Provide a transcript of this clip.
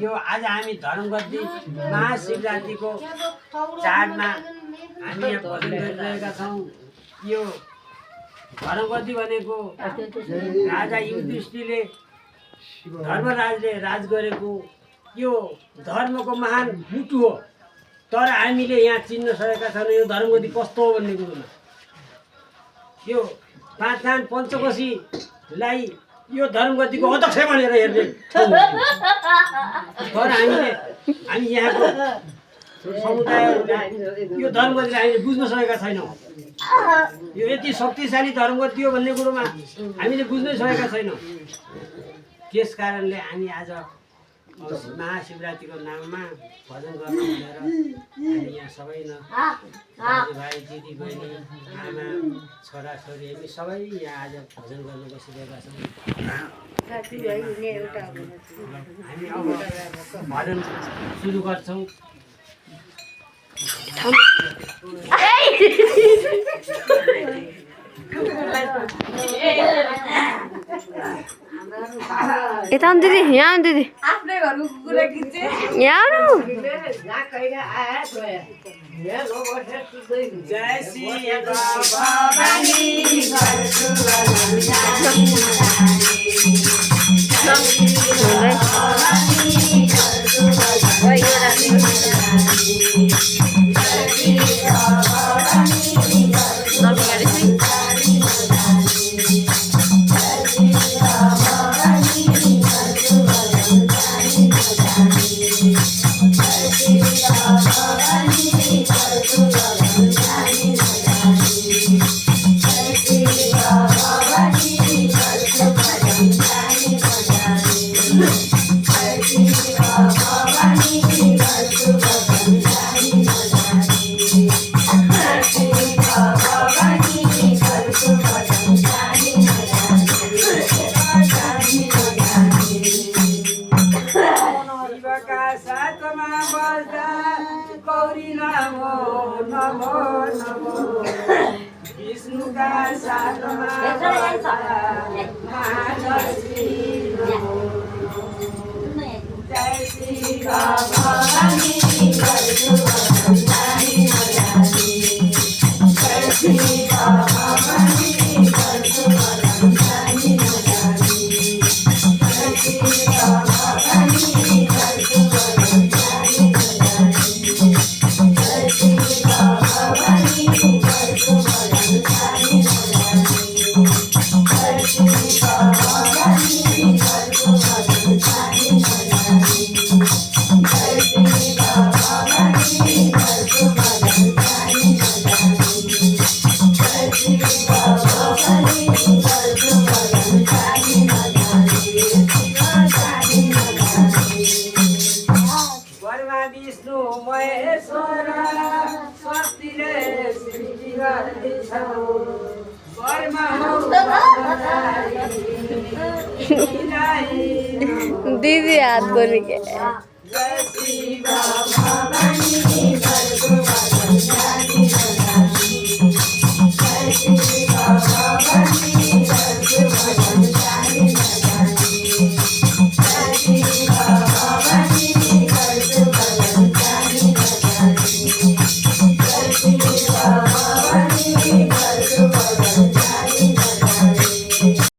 यो आज हामी धर्मगद्दी महाशिवरात्रिको चाडमा हामी यहाँ भजन गरिरहेका छौँ। यो धर्मगद्दी भनेको राजा युधिष्ठिरले धर्मराजले राज गरेको यो धर्मको महान मुटु हो। तर हामीले यहाँ चिन्न सकेका छैनौँ यो धर्मगद्दी कस्तो हो भन्ने कुरोमा। यो पाँचथान पञ्चकोशीलाई यो धर्मगद्दीको अध्यक्ष भनेर हेर्ने तर हामी यहाँको समुदाय यो धर्मगद्दीलाई हामीले बुझ्न सकेका छैनौँ। यो यति शक्तिशाली धर्मगद्दी हो भन्ने कुरोमा हामीले बुझ्नै सकेका छैनौँ। त्यस कारणले हामी आज महाशिवरात्रिको नाममा भजन गर्न भनेर हामी यहाँ सबै दाजुभाइ दिदीबहिनी आमा छोराछोरी हामी सबै यहाँ आज भजन गर्न बसिरहेका छौँ। हामी अब भजन सुरु गर्छौँ। यता आउनु दिदी, यहाँ आउनु दिदी, आफ्नै घरको कुकुरलाई खिच्चे यहाँ आउनु। जय श्री भवानी दीदी हाथ बोल के जय श्री भवानी